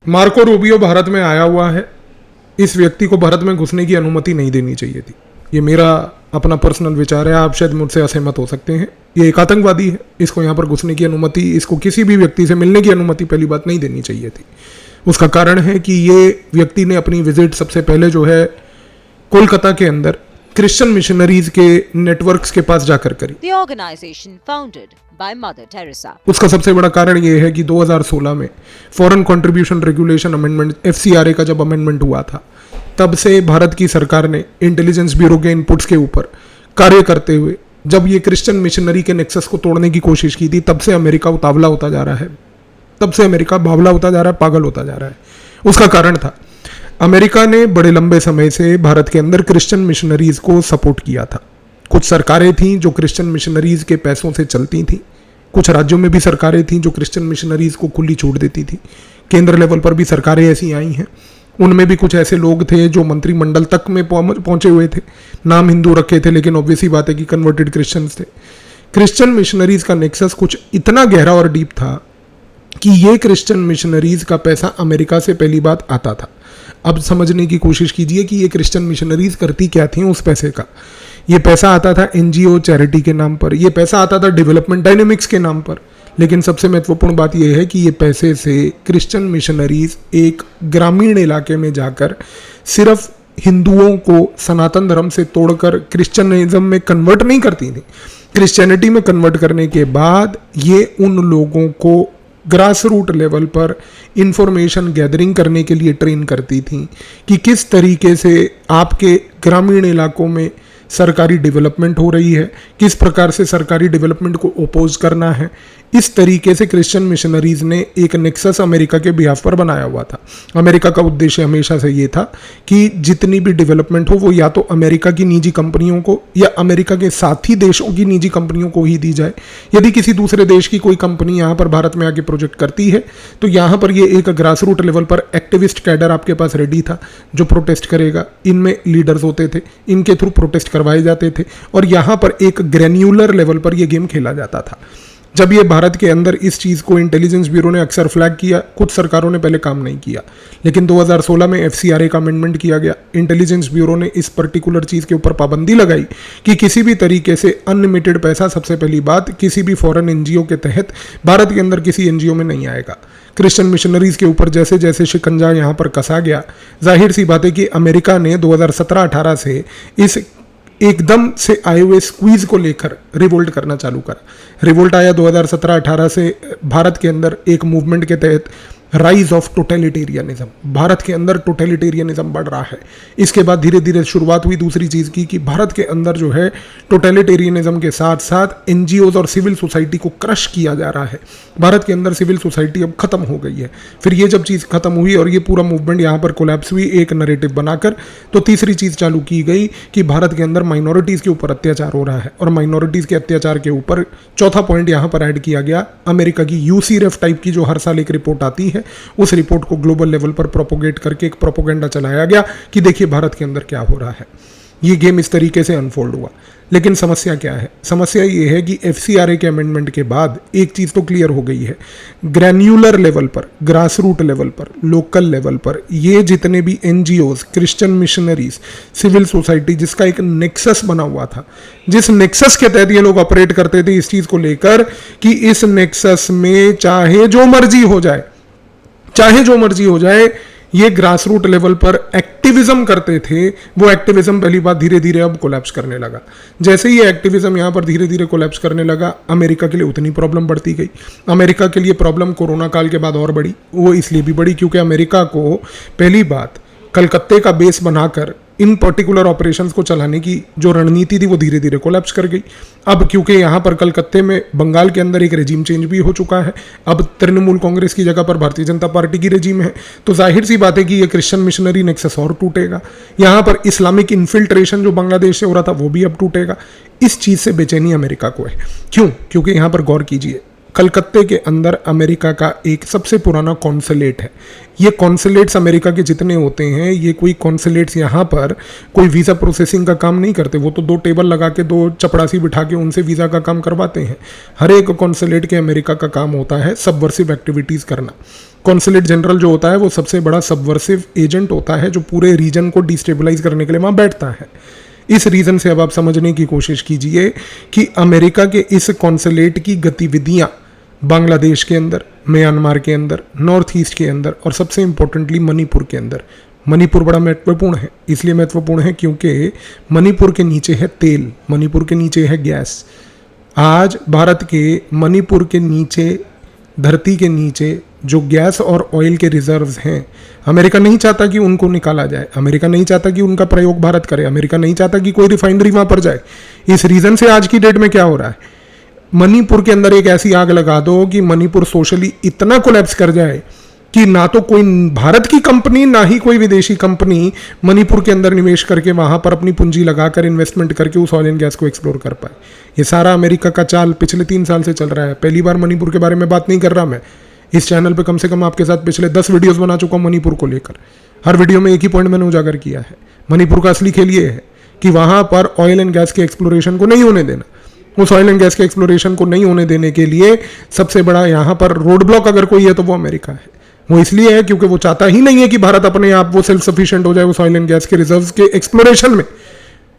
Marco Rubio Bharat में आया हुआ है। इस व्यक्ति को भारत में घुसने की अनुमति नहीं देनी चाहिए थी। ये मेरा अपना पर्सनल विचार है, आप शायद मुझसे असहमत हो सकते हैं। ये एक आतंकवादी है, इसको यहाँ पर घुसने की अनुमति, इसको किसी भी व्यक्ति से मिलने की अनुमति पहली बात नहीं देनी चाहिए थी। उसका कारण है कि ये व्यक्ति ने अपनी विजिट सबसे पहले जो है कोलकाता के अंदर क्रिश्चियन मिशनरीज के नेटवर्क्स के पास जाकर करी। The organization founded by Mother Teresa. उसका सबसे बड़ा कारण ये है कि 2016 में foreign contribution regulation amendment FCRA का जब अमेंडमेंट हुआ था, तब से भारत की सरकार ने इंटेलिजेंस ब्यूरो के इनपुट्स के ऊपर कार्य करते हुए जब ये क्रिश्चियन मिशनरी के नेक्सस को तोड़ने की कोशिश की थी, तब से अमेरिका उतावला होता जा रहा है, तब से अमेरिका बावला होता जा रहा है, पागल होता जा रहा है। उसका कारण था अमेरिका ने बड़े लंबे समय से भारत के अंदर क्रिश्चियन मिशनरीज को सपोर्ट किया था। कुछ सरकारें थीं जो क्रिश्चियन मिशनरीज के पैसों से चलती थीं, कुछ राज्यों में भी सरकारें थीं जो क्रिश्चियन मिशनरीज को खुली छूट देती थी। केंद्र लेवल पर भी सरकारें ऐसी आई हैं, उनमें भी कुछ ऐसे लोग थे जो मंत्रिमंडल तक में पहुंचे हुए थे, नाम हिंदू रखे थे, लेकिन ऑब्वियसली बात है कि कन्वर्टेड क्रिश्चियंस थे। क्रिश्चियन मिशनरीज का नेक्सस कुछ इतना गहरा और डीप था कि ये क्रिश्चियन मिशनरीज का पैसा अमेरिका से पहली बात आता था। अब समझने की कोशिश कीजिए कि ये क्रिश्चियन मिशनरीज करती क्या थी उस पैसे का। ये पैसा आता था NGO चैरिटी के नाम पर, ये पैसा आता था डेवलपमेंट डायनेमिक्स के नाम पर, लेकिन सबसे महत्वपूर्ण बात यह है कि ये पैसे से क्रिश्चियन मिशनरीज एक ग्रामीण इलाके में जाकर सिर्फ हिंदुओं को सनातन धर्म से तोड़कर क्रिश्चियनिज्म में कन्वर्ट नहीं करती थी। क्रिश्चियनिटी में कन्वर्ट करने के बाद ये उन लोगों को ग्रास रूट लेवल पर इंफॉर्मेशन गैदरिंग करने के लिए ट्रेन करती थी कि किस तरीके से आपके ग्रामीण इलाकों में सरकारी डेवलपमेंट हो रही है, किस प्रकार से सरकारी डेवलपमेंट को ओपोज करना है। इस तरीके से क्रिश्चियन मिशनरीज ने एक नेक्सस अमेरिका के बिहाफ पर बनाया हुआ था। अमेरिका का उद्देश्य हमेशा से ये था कि जितनी भी डेवलपमेंट हो वो या तो अमेरिका की निजी कंपनियों को या अमेरिका के साथी देशों की निजी कंपनियों को ही दी जाए। यदि किसी दूसरे देश की कोई कंपनी यहाँ पर भारत में आके प्रोजेक्ट करती है तो यहाँ पर ये एक ग्रास रूट लेवल पर एक्टिविस्ट कैडर आपके पास रेडी था जो प्रोटेस्ट करेगा। इनमें लीडर्स होते थे, इनके थ्रू प्रोटेस्ट करवाए जाते थे और यहाँ पर एक ग्रेन्यूलर लेवल पर यह गेम खेला जाता था। जब ये भारत के अंदर इस चीज़ को इंटेलिजेंस ब्यूरो ने अक्सर फ्लैग किया, कुछ सरकारों ने पहले काम नहीं किया, लेकिन 2016 में FCRA का अमेंडमेंट किया गया। इंटेलिजेंस ब्यूरो ने इस पर्टिकुलर चीज़ के ऊपर पाबंदी लगाई कि किसी भी तरीके से अनलिमिटेड पैसा, सबसे पहली बात, किसी भी फॉरेन NGO के तहत भारत के अंदर किसी NGO में नहीं आएगा। क्रिश्चियन मिशनरीज के ऊपर जैसे जैसे शिकंजा यहाँ पर कसा गया, जाहिर सी बात है कि अमेरिका ने 2017-18 से इस एकदम से आए हुए स्क्वीज को लेकर रिवोल्ट करना चालू करा। रिवोल्ट आया 2017-18 से भारत के अंदर एक मूवमेंट के तहत, राइज ऑफ टोटलिटेरियनिज्म। भारत के अंदर टोटलिटेरियनिज्म बढ़ रहा है। इसके बाद धीरे धीरे शुरुआत हुई दूसरी चीज़ की कि भारत के अंदर जो है टोटलिटेरियनिज्म के साथ साथ NGOs और सिविल सोसाइटी को क्रश किया जा रहा है। भारत के अंदर सिविल सोसाइटी अब खत्म हो गई है। फिर ये जब चीज़ खत्म हुई और ये पूरा मूवमेंट यहाँ पर कोलैप्स हुई एक नरेटिव बनाकर, तो तीसरी चीज़ चालू की गई कि भारत के अंदर माइनॉरिटीज़ के ऊपर अत्याचार हो रहा है और माइनॉरिटीज़ के अत्याचार के ऊपर चौथा पॉइंट यहाँ पर ऐड किया गया, अमेरिका की UCREF टाइप की जो हर साल एक रिपोर्ट आती है, उस रिपोर्ट को ग्लोबल लेवल पर प्रोपोगेट करके एक प्रोपोगेंडा चलाया गया कि देखिए भारत के अंदर क्या हो रहा है। ये गेम इस तरीके से अनफोल्ड हुआ। लेकिन समस्या क्या है? समस्या ये है कि FCRA के अमेंडमेंट के बाद एक चीज़ तो क्लियर हो गई है, ग्रैन्युलर लेवल पर, ग्रास रूट लेवल पर, लोकल लेवल पर ये जितने भी NGOs, Christian missionaries, civil society, जिसका एक नेक्सस बना हुआ था, जिस नेक्सस के तहत ये लोग ऑपरेट करते थे इस चीज़ को लेकर कि इस नेक्सस में चाहे जो मर्जी हो जाए, चाहे जो मर्जी हो जाए, ये ग्रास रूट लेवल पर एक्टिविज्म करते थे, वो एक्टिविज्म पहली बात धीरे धीरे अब कोलैप्स करने लगा। जैसे ही ये एक्टिविज्म यहाँ पर धीरे धीरे कोलैप्स करने लगा, अमेरिका के लिए उतनी प्रॉब्लम बढ़ती गई। अमेरिका के लिए प्रॉब्लम कोरोना काल के बाद और बढ़ी। वो इसलिए भी बढ़ी क्योंकि अमेरिका को पहली बात कलकत्ते का बेस बनाकर इन पर्टिकुलर ऑपरेशंस को चलाने की जो रणनीति थी वो धीरे धीरे कोलैप्स कर गई। अब क्योंकि यहाँ पर कलकत्ते में बंगाल के अंदर एक रेजिम चेंज भी हो चुका है, अब तृणमूल कांग्रेस की जगह पर भारतीय जनता पार्टी की रेजिम है, तो जाहिर सी बात है कि ये क्रिश्चियन मिशनरी नेक्सस और टूटेगा। यहाँ पर इस्लामिक इन्फिल्ट्रेशन जो बांग्लादेश से हो रहा था वो भी अब टूटेगा। इस चीज़ से बेचैनी अमेरिका को है। क्यों? क्योंकि यहाँ पर गौर कीजिए, कलकत्ते के अंदर अमेरिका का एक सबसे पुराना कॉन्सुलेट है। ये कॉन्सुलेट्स अमेरिका के जितने होते हैं, ये कोई कॉन्सुलेट्स यहाँ पर कोई वीज़ा प्रोसेसिंग का काम नहीं करते। वो तो 2 टेबल लगा के 2 चपरासी बिठा के उनसे वीज़ा का काम करवाते हैं। हर एक कॉन्सुलेट के अमेरिका का काम होता है सबवर्सिव एक्टिविटीज़ करना। कॉन्सुलेट जनरल जो होता है वो सबसे बड़ा सबवर्सिव एजेंट होता है, जो पूरे रीजन को डिस्टेबलाइज करने के लिए वहाँ बैठता है। इस रीज़न से अब आप समझने की कोशिश कीजिए कि अमेरिका के इस कॉन्सुलेट की गतिविधियाँ बांग्लादेश के अंदर, म्यांमार के अंदर, नॉर्थ ईस्ट के अंदर और सबसे इम्पोर्टेंटली मणिपुर के अंदर। मणिपुर बड़ा महत्वपूर्ण है, इसलिए महत्वपूर्ण है क्योंकि मणिपुर के नीचे है तेल, मणिपुर के नीचे है गैस। आज भारत के मणिपुर के नीचे, धरती के नीचे जो गैस और ऑयल के रिजर्व्स हैं, अमेरिका नहीं चाहता कि उनको निकाला जाए, अमेरिका नहीं चाहता कि उनका प्रयोग भारत करे, अमेरिका नहीं चाहता कि कोई रिफाइनरी वहाँ पर जाए। इस रीज़न से आज की डेट में क्या हो रहा है, मणिपुर के अंदर एक ऐसी आग लगा दो कि मणिपुर सोशली इतना कोलैप्स कर जाए कि ना तो कोई भारत की कंपनी ना ही कोई विदेशी कंपनी मणिपुर के अंदर निवेश करके वहाँ पर अपनी पूंजी लगाकर इन्वेस्टमेंट करके उस ऑयल एंड गैस को एक्सप्लोर कर पाए। ये सारा अमेरिका का चाल पिछले 3 साल से चल रहा है। पहली बार मणिपुर के बारे में बात नहीं कर रहा मैं। इस चैनल पे कम से कम आपके साथ पिछले 10 वीडियोस बना चुका हूँ मणिपुर को लेकर। हर वीडियो में एक ही पॉइंट मैंने उजागर किया है, मणिपुर का असली खेल ये है कि वहाँ पर ऑयल एंड गैस के एक्सप्लोरेशन को नहीं होने देना। उस ऑयल एंड गैस के एक्सप्लोरेशन को नहीं होने देने के लिए सबसे बड़ा यहाँ पर रोड ब्लॉक अगर कोई है तो वो अमेरिका है। वो इसलिए है क्योंकि वो चाहता ही नहीं है कि भारत अपने आप वो सेल्फ सफिशिएंट हो जाए उस ऑयल एंड गैस के रिजर्व्स के एक्सप्लोरेशन में।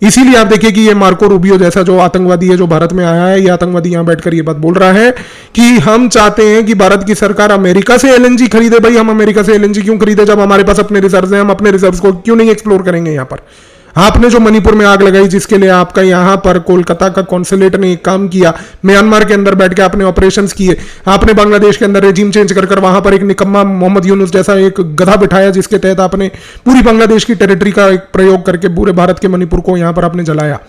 इसीलिए आप देखिए कि ये मार्को रूबियो जैसा जो आतंकवादी है, जो भारत में आया है, ये आतंकवादी यहाँ बैठकर ये बात बोल रहा है कि हम चाहते हैं कि भारत की सरकार अमेरिका से एलएनजी खरीदे। भाई हम अमेरिका से एलएनजी क्यों खरीदे जब हमारे पास अपने रिजर्व्स हैं? हम अपने रिजर्व्स को क्यों नहीं एक्सप्लोर करेंगे? यहाँ पर आपने जो मणिपुर में आग लगाई, जिसके लिए आपका यहाँ पर कोलकाता का कॉन्सुलेट ने एक काम किया, म्यांमार के अंदर बैठ के आपने ऑपरेशंस किए, आपने बांग्लादेश के अंदर रेजिम चेंज कर वहां पर एक निकम्मा मोहम्मद यूनुस जैसा एक गधा बिठाया, जिसके तहत आपने पूरी बांग्लादेश की टेरिटरी का एक प्रयोग करके पूरे भारत के मणिपुर को यहाँ पर आपने जलाया।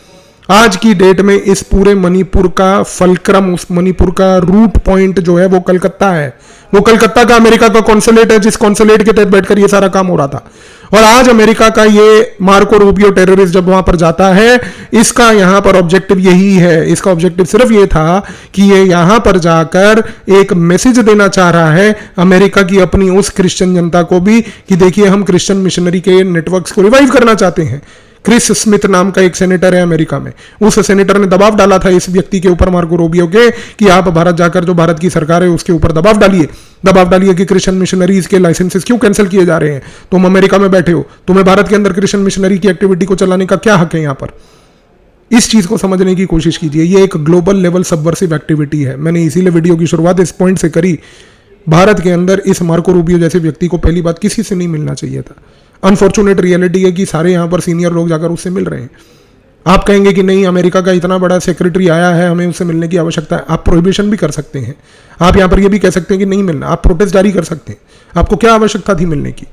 आज की डेट में इस पूरे मणिपुर का फलक्रम, उस मणिपुर का रूट पॉइंट जो है वो कलकत्ता है। वो कलकत्ता का अमेरिका का कॉन्सुलेट है, जिस कॉन्सुलेट के तहत बैठकर ये सारा काम हो रहा था। और आज अमेरिका का ये मार्को रूबियो टेररिस्ट जब वहां पर जाता है, इसका यहां पर ऑब्जेक्टिव यही है। इसका ऑब्जेक्टिव सिर्फ ये था कि ये यहां पर जाकर एक मैसेज देना चाह रहा है अमेरिका की अपनी उस क्रिश्चियन जनता को भी कि देखिए हम क्रिश्चियन मिशनरी के नेटवर्क्स को रिवाइव करना चाहते हैं। क्रिस स्मिथ नाम का एक सेनेटर है अमेरिका में, उस सेनेटर ने दबाव डाला था इस व्यक्ति के ऊपर, मार्को रूबियो के, कि आप भारत जाकर जो भारत की सरकार है उसके ऊपर दबाव डालिए कि क्रिश्चियन मिशनरीज के लाइसेंसेस क्यों कैंसिल किए जा रहे हैं। तुम अमेरिका में बैठे हो, तुम्हें भारत के अंदर क्रिश्चियन मिशनरी की एक्टिविटी को चलाने का क्या हक है? यहाँ पर इस चीज को समझने की कोशिश कीजिए। ये एक ग्लोबल लेवल सबवर्सिव एक्टिविटी है। मैंने इसीलिए वीडियो की शुरुआत इस पॉइंट से करी। भारत के अंदर इस मार्को रूबियो जैसे व्यक्ति को पहली बात किसी से नहीं मिलना चाहिए था। अनफॉर्चुनेट रियलिटी है कि सारे यहाँ पर सीनियर लोग जाकर उससे मिल रहे हैं। आप कहेंगे कि नहीं, अमेरिका का इतना बड़ा सेक्रेटरी आया है, हमें उससे मिलने की आवश्यकता है। आप प्रोहिबिशन भी कर सकते हैं। आप यहाँ पर ये भी कह सकते हैं कि नहीं मिलना, आप प्रोटेस्ट जारी कर सकते हैं। आपको क्या आवश्यकता थी मिलने की?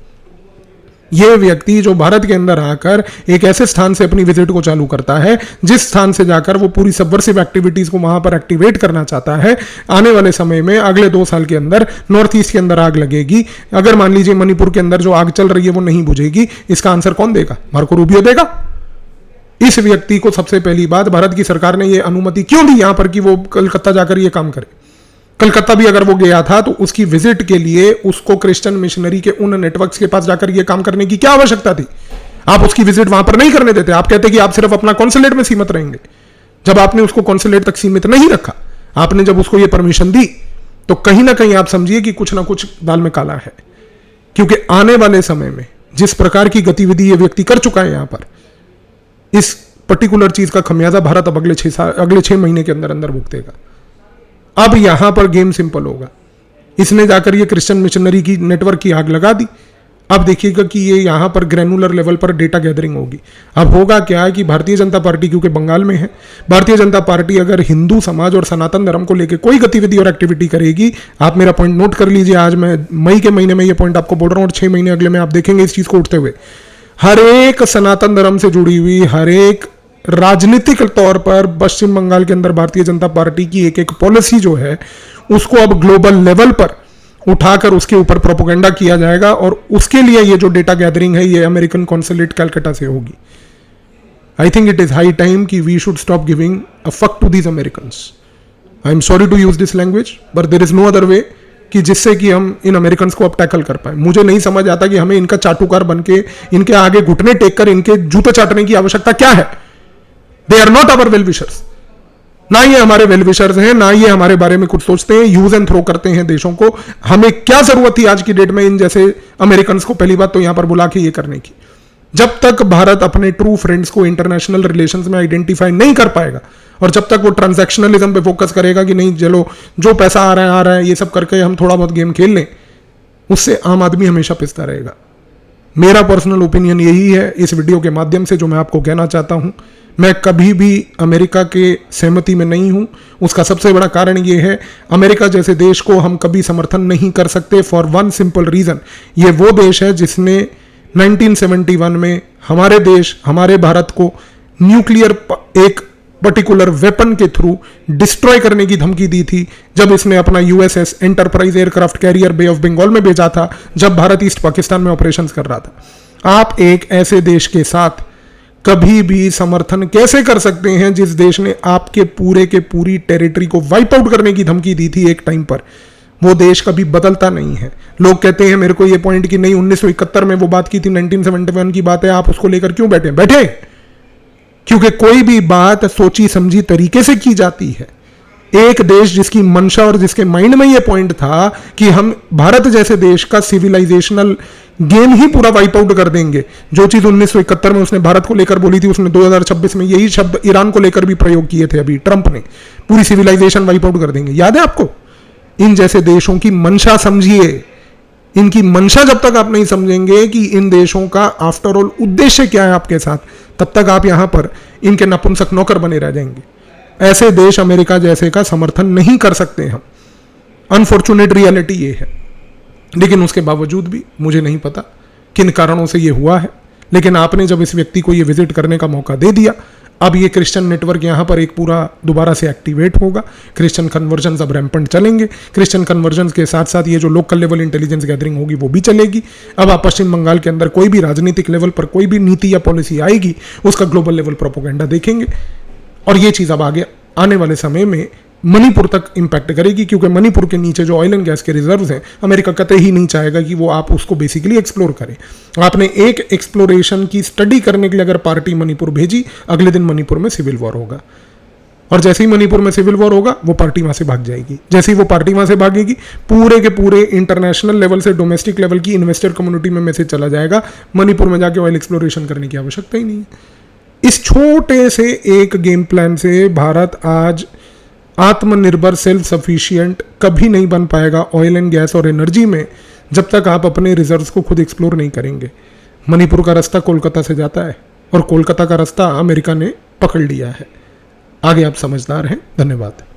ये व्यक्ति जो भारत के अंदर आकर एक ऐसे स्थान से अपनी विजिट को चालू करता है जिस स्थान से जाकर वो पूरी सबवर्सिव एक्टिविटीज को वहां पर एक्टिवेट करना चाहता है। आने वाले समय में अगले 2 साल के अंदर नॉर्थ ईस्ट के अंदर आग लगेगी। अगर मान लीजिए मणिपुर के अंदर जो आग चल रही है वो नहीं बुझेगी, इसका आंसर कौन देगा? मार्को रूबियो देगा। इस व्यक्ति को सबसे पहली बात भारत की सरकार ने ये अनुमति क्यों दी यहां पर कि वो कलकत्ता जाकर ये काम करे? कलकत्ता भी अगर वो गया था तो उसकी विजिट के लिए उसको क्रिश्चियन मिशनरी के उन नेटवर्क्स के पास जाकर ये काम करने की क्या आवश्यकता थी? आप उसकी विजिट वहां पर नहीं करने देते। आप कहते कि आप सिर्फ अपना कॉन्सुलेट में सीमित रहेंगे। जब आपने उसको कॉन्सुलेट तक सीमित नहीं रखा, आपने जब उसको ये परमिशन दी, तो कहीं ना कहीं आप समझिए कि कुछ ना कुछ दाल में काला है। क्योंकि आने वाले समय में जिस प्रकार की गतिविधि ये व्यक्ति कर चुका है यहां पर, इस पर्टिकुलर चीज का खमियाजा भारत अब अगले 6 महीने के अंदर अंदर भुगतेगा। अब यहां पर गेम सिंपल होगा। इसने जाकर ये क्रिश्चियन मिशनरी की नेटवर्क की आग लगा दी। अब देखिएगा कि ये यहां पर ग्रैनुलर लेवल पर डेटा गैदरिंग होगी। अब होगा क्या कि भारतीय जनता पार्टी, क्योंकि बंगाल में है, भारतीय जनता पार्टी अगर हिंदू समाज और सनातन धर्म को लेकर कोई गतिविधि और एक्टिविटी करेगी, आप मेरा पॉइंट नोट कर लीजिए। आज मैं मई के महीने में ये पॉइंट आपको बोल रहा हूं और 6 महीने अगले में आप देखेंगे इस चीज को उठते हुए। हर एक सनातन धर्म से जुड़ी हुई, हर एक राजनीतिक तौर पर पश्चिम बंगाल के अंदर भारतीय जनता पार्टी की एक एक पॉलिसी जो है उसको अब ग्लोबल लेवल पर उठाकर उसके ऊपर प्रोपोगेंडा किया जाएगा। और उसके लिए ये जो डेटा गैदरिंग है ये अमेरिकन कॉन्सुलेट कलकत्ता से होगी। I think it is high time कि we should stop giving a fuck to these Americans. I am sorry to use this language, but there is no other way कि जिससे कि हम in American को अब tackle कर पाए। मुझे नहीं समझ आता कि हमें इनका चाटुकार बन के इनके आगे घुटने टेक कर इनके जूते चाटने की आवश्यकता क्या है। They are not our well wishers, ना ये हमारे वेल विशर्स हैं, ना ये हमारे बारे में कुछ सोचते हैं, यूज एंड थ्रो करते हैं देशों को। हमें क्या जरूरत थी आज की डेट में इन जैसे अमेरिकन को पहली बात तो यहां पर बुला के ये करने की। जब तक भारत अपने ट्रू फ्रेंड्स को इंटरनेशनल रिलेशंस में आइडेंटिफाई नहीं कर पाएगा और जब तक वो ट्रांजैक्शनलिज्म पे फोकस करेगा कि नहीं चलो जो पैसा आ रहा है ये सब करके हम थोड़ा बहुत गेम खेल लें, उससे आम आदमी हमेशा पिसता रहेगा। मेरा पर्सनल ओपिनियन यही है इस वीडियो के माध्यम से जो मैं आपको कहना चाहता हूं। मैं कभी भी अमेरिका के सहमति में नहीं हूं। उसका सबसे बड़ा कारण ये है, अमेरिका जैसे देश को हम कभी समर्थन नहीं कर सकते फॉर वन सिंपल रीजन। ये वो देश है जिसने 1971 में हमारे देश, हमारे भारत को न्यूक्लियर एक पर्टिकुलर वेपन के थ्रू डिस्ट्रॉय करने की धमकी दी थी जब इसने अपना USS Enterprise aircraft carrier Bay of Bengal में भेजा था, जब भारत ईस्ट पाकिस्तान में ऑपरेशंस कर रहा था। आप एक ऐसे देश के साथ कभी भी समर्थन कैसे कर सकते हैं जिस देश ने आपके पूरे के पूरी टेरिटरी को वाइप आउट करने की धमकी दी थी एक टाइम पर। वो देश कभी बदलता नहीं है। लोग कहते हैं मेरे को ये पॉइंट कि नहीं 1971 में वो बात की थी, 1971 की बात है, आप उसको लेकर क्यों बैठे? क्योंकि कोई भी बात सोची समझी तरीके से की जाती है। एक देश जिसकी मंशा और जिसके माइंड में ये पॉइंट था कि हम भारत जैसे देश का सिविलाइजेशनल गेम ही पूरा वाइप आउट कर देंगे। जो चीज 1971 में उसने भारत को लेकर बोली थी, उसने 2026 में यही शब्द ईरान को लेकर भी प्रयोग किए थे। अभी ट्रंप ने पूरी सिविलाइजेशन वाइप आउट कर देंगे, याद है आपको? इन जैसे देशों की मंशा समझिए। इनकी मंशा जब तक आप नहीं समझेंगे कि इन देशों का आफ्टर ऑल उद्देश्य क्या है आपके साथ, तब तक आप यहां पर इनके नपुंसक नौकर बने रह जाएंगे। ऐसे देश अमेरिका जैसे का समर्थन नहीं कर सकते हम। अनफॉर्चुनेट रियलिटी ये है। लेकिन उसके बावजूद भी मुझे नहीं पता किन कारणों से ये हुआ है, लेकिन आपने जब इस व्यक्ति को ये विजिट करने का मौका दे दिया, अब ये क्रिश्चियन नेटवर्क यहाँ पर एक पूरा दोबारा से एक्टिवेट होगा। क्रिश्चियन कन्वर्जन्स अब रैम्पेंट चलेंगे। क्रिश्चियन कन्वर्जन्स के साथ साथ ये जो लोकल लेवल इंटेलिजेंस गैदरिंग होगी वो भी चलेगी। अब आप पश्चिम बंगाल के अंदर कोई भी राजनीतिक लेवल पर कोई भी नीति या पॉलिसी आएगी, उसका ग्लोबल लेवल प्रोपोगेंडा देखेंगे। और ये चीज़ अब आगे आने वाले समय में मणिपुर तक इंपैक्ट करेगी, क्योंकि मणिपुर के नीचे जो ऑयल एंड गैस के रिजर्व्स हैं, अमेरिका कतई ही नहीं चाहेगा कि वो आप उसको बेसिकली एक्सप्लोर करें। आपने एक एक्सप्लोरेशन की स्टडी करने के लिए अगर पार्टी मणिपुर भेजी, अगले दिन मणिपुर में सिविल वॉर होगा। और जैसे ही मणिपुर में सिविल वॉर होगा, वो पार्टी वहां से भाग जाएगी। जैसे ही वो पार्टी वहां से भागेगी, पूरे के पूरे इंटरनेशनल लेवल से डोमेस्टिक लेवल की इन्वेस्टर कम्युनिटी में मैसेज चला जाएगा, मणिपुर में जाके ऑयल एक्सप्लोरेशन करने की आवश्यकता ही नहीं है। इस छोटे से एक गेम प्लान से भारत आज आत्मनिर्भर सेल्फ सफिशिएंट कभी नहीं बन पाएगा ऑयल एंड गैस और एनर्जी में, जब तक आप अपने रिजर्व्स को खुद एक्सप्लोर नहीं करेंगे। मणिपुर का रास्ता कोलकाता से जाता है और कोलकाता का रास्ता अमेरिका ने पकड़ लिया है। आगे आप समझदार हैं। धन्यवाद।